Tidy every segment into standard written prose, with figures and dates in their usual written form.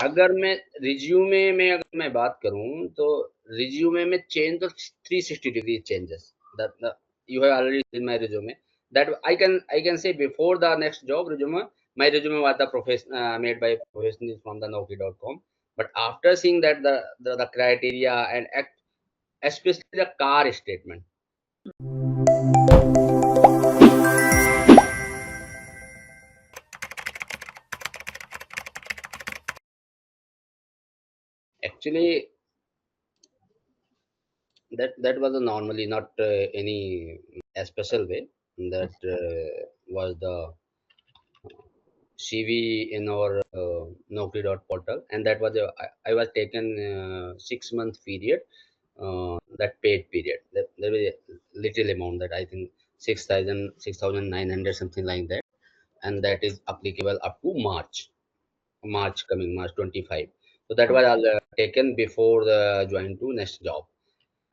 अगर मैं रिज्यूमे में अगर मैं बात करूँ तो रिज्यूमे में चेंज तो 360 degree changes that you have already seen my resume that I can say before the next job resume my resume was the profession made by professionals from the Naukri.com, but after seeing that the criteria and act, especially the car statement. Actually, that was normally not any special way. That was the CV in our Naukri.portal, and that was I was taken 6 month period, that paid period. There was a little amount that I think 6,900 something like that, and that is applicable up to March coming March 25. So that was all taken before the join to next job,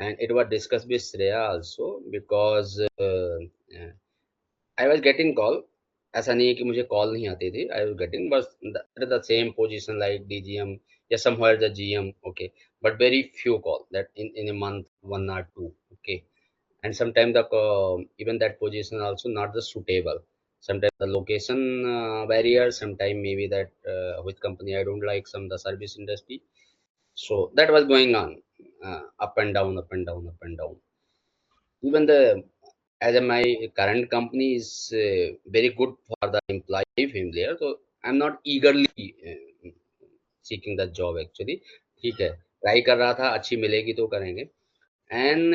and it was discussed with Shreya also because I was getting call. ऐसा नहीं है कि मुझे call नहीं आती थी. I was getting बस the same position like DGM या somewhere the GM, okay, but very few call that in a month, one or two, okay. And sometimes the even that position also not the suitable. Sometimes the location barrier, sometimes maybe that which company I don't like, some the service industry. So that was going on, up and down, up and down, up and down. Even the as a, my current company is very good for the employee familiar, so I'm not eagerly seeking the job actually. ठीक है, try कर रहा था, अच्छी मिलेगी तो करेंगे. And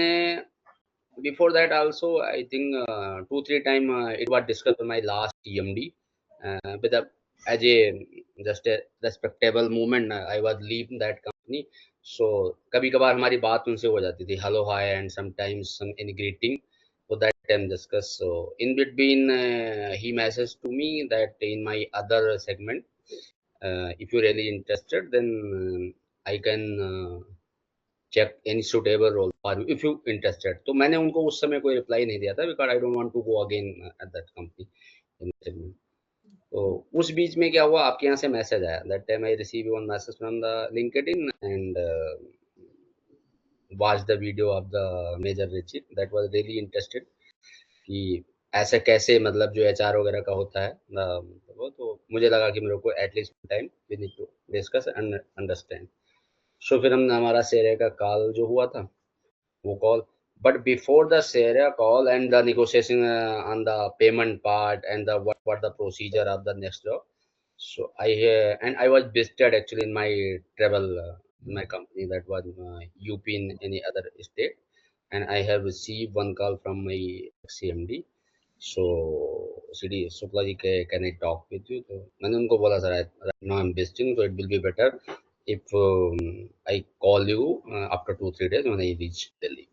before that also I think 2 3 time it was discussed on my last TMD with a as a just a respectable movement. I was leaving that company, so कभी कभार हमारी बात उनसे हो जाती थी, hello hi and sometimes some any greeting. So that time discuss. So in between he messaged to me that in my other segment, if you're really interested then I can check any suitable role for you if you interested. तो मैंने उनको उस समय कोई reply नहीं दिया था because I don't want to go again at that company. तो उस बीच में क्या हुआ, आपके यहाँ से मैसेज आया. That time I receive one message from the LinkedIn and watch the video of the major Richie. That was really interested कि ऐसे कैसे मतलब जो एचआर वगैरह का होता है वो. तो मुझे लगा कि मेरे को at least time we need to discuss and understand. So फिर हम हमारा शेयर का कॉल जो हुआ था वो call. But before the Sarah call and the negotiation on the payment part and the what the procedure of the next job. So and I was visited actually in my travel my company that was UP in any other state, and I have received one call from my CMD. So CD Shukla ji, can I talk with you? तो मैंने उनको बोला sir right now I'm visiting, so it will be better if I call you after 2 3 days when I reach Delhi.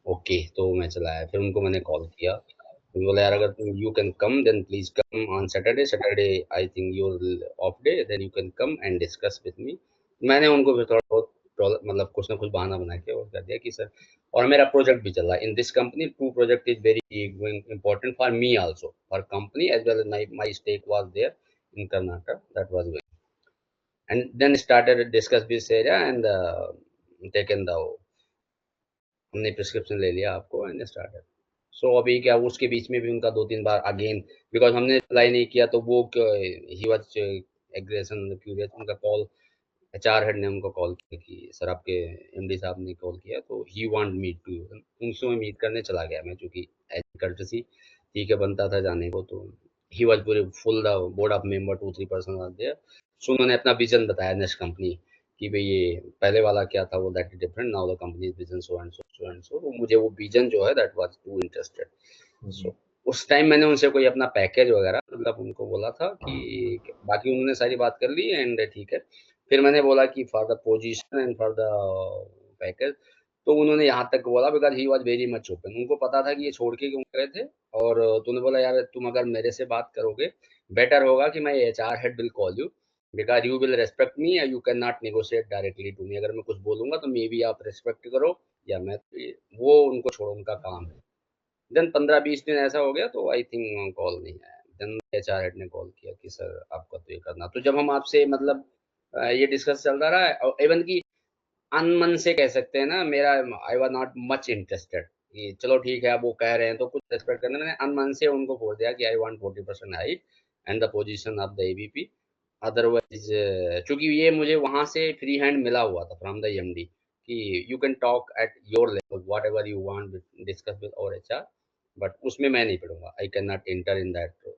Okay, तो मैं चला आया. फिर उनको मैंने कॉल किया. उन्होंने बोला यार अगर तुम you can come then please come on Saturday. Saturday I think your off day, then you can come and discuss with me. मैंने उनको फिर थोड़ा बहुत मतलब कुछ ना कुछ बहाना बना के और कर दिया कि सर, और मेरा प्रोजेक्ट भी चल रहा है in this company. Two project is very important for me also, for company as well as my stake was there in Karnataka. That was going and then started discuss this area and taken the हमने prescription ले लिया आपको and started. सो अभी क्या उसके बीच में भी उनका 2 3 बार अगेन बिकॉज हमने अप्लाई नहीं किया तो वो ही वाज एग्रेशन क्यूरियस. उनका कॉल एचआर हेड ने उनको कॉल किया कि सर आपके एमडी साहब ने कॉल किया तो ही वांट मीट टू. उनसे मैं मीट करने चला गया मैं, चूंकि एज कर्टसी ठीक है बनता था जाने को. तो ही वाज पूरे full the board of member 2 3 person are there. So उन्होंने अपना विजन बताया नेक्स्ट कंपनी कि भाई ये पहले वाला क्या था वो that is different, now the company is vision so and so so and so. तो मुझे वो विजन जो है दैट वाज टू इंटरेस्टेड. सो उस टाइम मैंने उनसे कोई अपना पैकेज वगैरह मतलब उनको बोला था कि बाकी उन्होंने सारी बात कर ली एंड ठीक है. फिर मैंने बोला कि for the position and for the package, तो उन्होंने यहाँ तक बोला because he was very much open. उनको पता था कि ये छोड़ के क्यों गए थे. और तूने बोला यार तुम अगर मेरे से बात करोगे बेटर होगा कि मैं HR head will call you because you will respect me, you can not negotiate directly to me. अगर मैं कुछ बोलूंगा तो मे बी आप रेस्पेक्ट करो या मैं, वो उनको छोड़ो, उनका काम है. देन 15 20 दिन ऐसा हो गया तो आई थिंक कॉल नहीं आया. देन एचआर हेड ने कॉल किया कि सर आपका तो ये करना. तो जब हम आपसे मतलब ये डिस्कस चलता रहा और इवन की अनमन से कह सकते हैं ना, मेरा I was not much interested कि चलो ठीक है, अब वो कह रहे हैं तो कुछ एक्सपेक्ट करना, मैंने अनमन से उनको बोल दिया कि I want 40% hike and the position of the ABP. Otherwise चूंकि ये मुझे वहां से फ्री हैंड मिला हुआ था फ्रॉम द एमडी कि you can talk at your level what ever you want discuss with और एचआर, बट उसमें मैं नहीं पढ़ूंगा, I can not enter in that.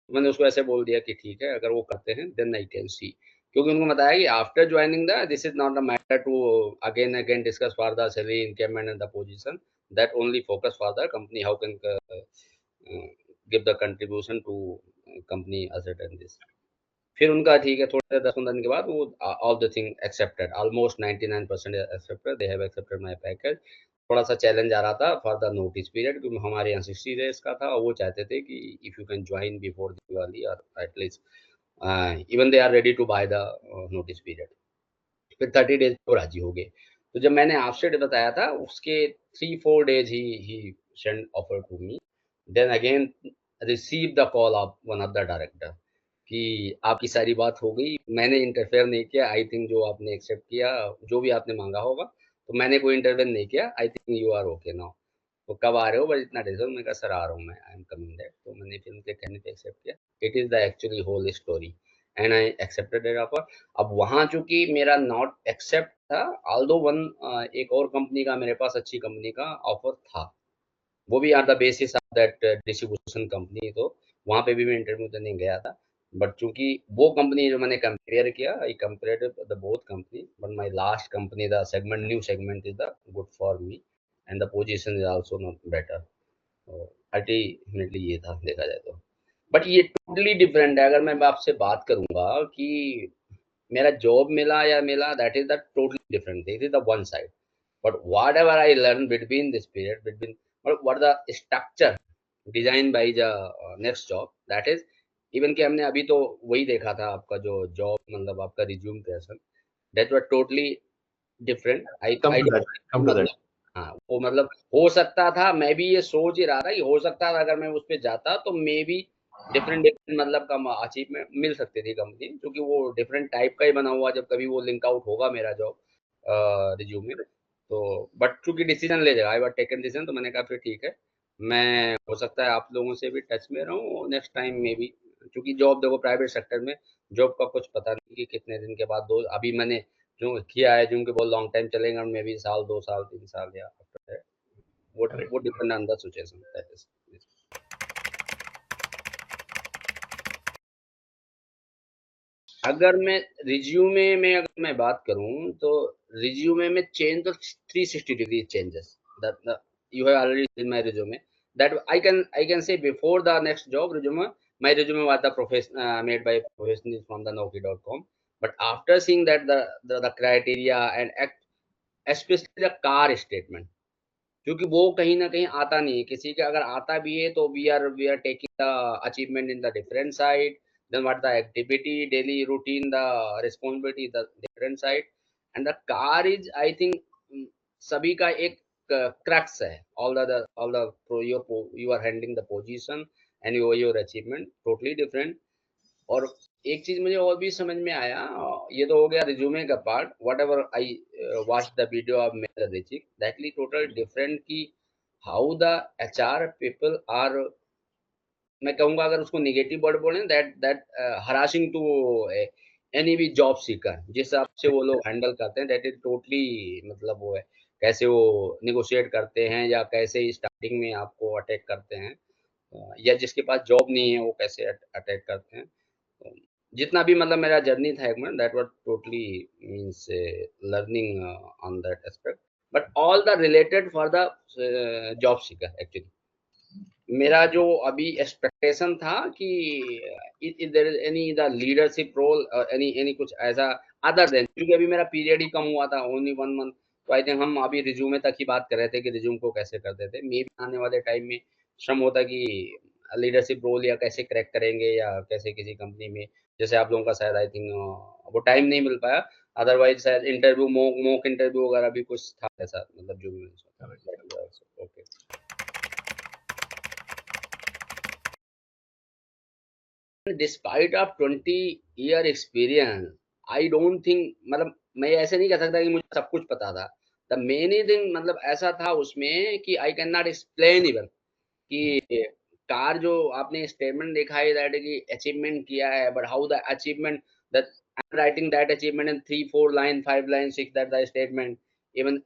मैंने उसको ऐसे बोल दिया कि ठीक है, अगर वो करते हैं देन आई कैन सी, क्योंकि उनको बताया कि after joining the this is not a matter to again again discuss for the salary increment and the position, that only focus for the company how can give the contribution to company asset and this. फिर उनका ठीक है, थोड़े 10-15 दिन के बाद वो all the thing accepted, almost 99% accepted, they have accepted my package. थोड़ा सा चैलेंज आ रहा था फॉर द नोटिस पीरियड, क्योंकि हमारे यहाँ 60 डेज का था और वो चाहते थे कि if you can join before Diwali और at least even they are ready to buy the notice period. फिर 30 डेज को राजी हो गए। तो जब मैंने आपसे बताया था उसके 3-4 डेज ही send offer to me, then again receive the call of one of the director कि आपकी सारी बात हो गई, मैंने इंटरफेयर नहीं किया, आई थिंक जो आपने एक्सेप्ट किया, जो भी आपने मांगा होगा, तो मैंने कोई इंटरफेयर नहीं किया, I think you are okay now. तो कब आ रहे हो, बस इतना डिटेल, मैं कहा सर आ रहा हूँ मैं, आई एम कमिंग दैट। तो मैंने फिर उनके कहने पे एक्सेप्ट किया। It is the actually whole story and I accepted it offer. अब वहाँ चूंकि मेरा नॉट एक्सेप्ट था, ऑल्दो वन एक और कंपनी का मेरे पास अच्छी कंपनी का ऑफर था, वो भी on the basis of that distribution company, तो वहाँ पे भी मैं इंटरव्यू देने गया था। बट चूंकि वो कंपनी जो मैंने कंपेयर किया, I compared the both company, but my last company the segment new segment is the good for me and the position is also not better. Ultimately ये था देखा जाए तो। बट ये टोटली डिफरेंट है, अगर मैं आपसे बात करूंगा कि मेरा जॉब मिला या मिला, that is the totally different, this is the one side. But what ever I learn between this period, between what the structure design by the next job, that is even कि हमने अभी तो वही देखा था आपका जो जॉब, मतलब आपका resume creation, that was totally different. Come I to that. Come to that. मतलब हाँ, वो मतलब हो सकता था, मैं भी ये सोच ही रहा था कि हो सकता था अगर मैं उस पे जाता तो मे बी डिफरेंट डिफरेंट मतलब कम अचीवमेंट मिल सकती थी कंपनी, क्योंकि वो डिफरेंट टाइप का ही बना हुआ, जब कभी वो लिंक आउट होगा मेरा जॉब रिज्यूम में। तो बट चूंकि डिसीजन ले जाएगा, आई वाज टेकन डिसीजन, तो मैंने कहा फिर ठीक है, मैं हो सकता है आप लोगों से भी टच में रहूं नेक्स्ट टाइम मे बी, क्योंकि जॉब देखो प्राइवेट सेक्टर में जॉब का कुछ पता नहीं कि कितने दिन के बाद, दो अभी मैंने जो किया है, जिनके बहुत लॉन्ग टाइम चलेगा, मे बी साल 2 साल 3 साल या आफ्टर दैट, वो Correct. Depend on the situation that is. अगर मैं रिज्यूमे में अगर मैं बात करूं तो रिज्यूमे में चेंज तो 360 degree changes that you have already seen my resume, that I can say before the next job resume, my resume was the profession made by professionals from the Naukri.com, but after seeing that the criteria and especially the car statement, क्योंकि वो कहीं न कहीं आता नहीं है, किसी का अगर आता भी है तो we are taking the achievement in the different side, then what the activity, daily routine, the responsibility the different side, and the car is I think सभी का एक क्रक्स है, all the you are handling the position and your achievement totally different. और एक चीज मुझे और भी समझ में आया, ये तो हो गया रिज्यूमे का part, whatever I watch the video of mister Hrithik, that'll total different की how the HR people are, मैं कहूंगा अगर उसको निगेटिव वर्ड बोले, that that harassing to any भी जॉब सीकर, जिस हिसाब से वो लोग हैंडल करते हैं, दैट इज टोटली मतलब वो है, कैसे वो निगोशिएट करते हैं या कैसे स्टार्टिंग में आपको अटैक करते हैं, या जिसके पास जॉब नहीं है वो कैसे अटैक करते हैं। जितना भी मतलब मेरा जर्नी था एक minute, that was totally means learning on that aspect, but all the related for the job seeker actually. मेरा जो अभी एक्सपेक्टेशन था कि if there is any the leadership role और एनी कुछ ऐसा अदर देन, क्योंकि अभी मेरा पीरियड ही कम हुआ था, ओनली 1 मंथ, तो आई थिंक हम अभी रिज्यूमे तक ही बात कर रहे थे कि रिज्यूम को कैसे करते थे, मे भी आने वाले टाइम में श्रम होता कि लीडरशिप रोल या कैसे क्रैक करेंगे या कैसे किसी कंपनी में, जैसे आप लोगों का शायद आई थिंक वो टाइम नहीं मिल पाया, अदरवाइज शायद इंटरव्यू मॉक इंटरव्यू वगैरह भी कुछ था ऐसा, मतलब जो भी मैंने Correct. सोचा। Okay, despite of 20-year experience, I don't think, मतलब मैं ऐसे नहीं कह सकता कि मुझे सब कुछ पता था। द मेनी थिंग मतलब ऐसा था उसमें कि I can not explain even कि कार जो आपने स्टेटमेंट देखा है दैट कि अचीवमेंट किया है, but how the achievement that I am writing that achievement in 3 4 line 5 line 6 that the statement. Even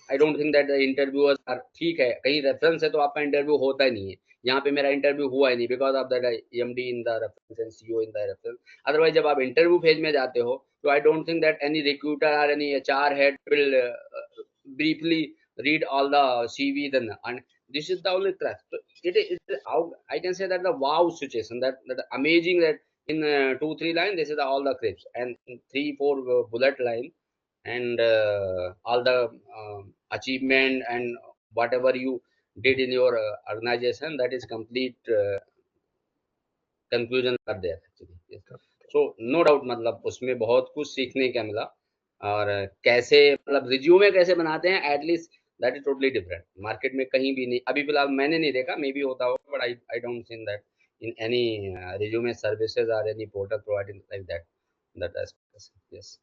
I don't think that the interviewers are, ठीक है कहीं रेफरेंस है तो आपका इंटरव्यू होता ही नहीं है। यहाँ पे मेरा इंटरव्यू हुआ ही नहीं because of that MD in the reference and CEO in the reference. Otherwise जब आप इंटरव्यू फेज में जाते हो तो I don't think that any recruiter or any HR head will briefly read all the CVs, and this is the only crux. So it how I can say that the wow situation, that amazing, that in 2 3 lines this is all the clips, and in 3 4 bullet line, and all the achievement and whatever you did in your organization, that is complete conclusion कर दिया actually. So no doubt मतलब उसमें बहुत कुछ सीखने का मिला। और कैसे मतलब रिज्यूमे कैसे बनाते हैं at least, that is totally different, market में कहीं भी नहीं, अभी फिलहाल मैंने नहीं देखा, मे बी होता होगा, but I don't think that in any resume services और any portal providing like that. That yes.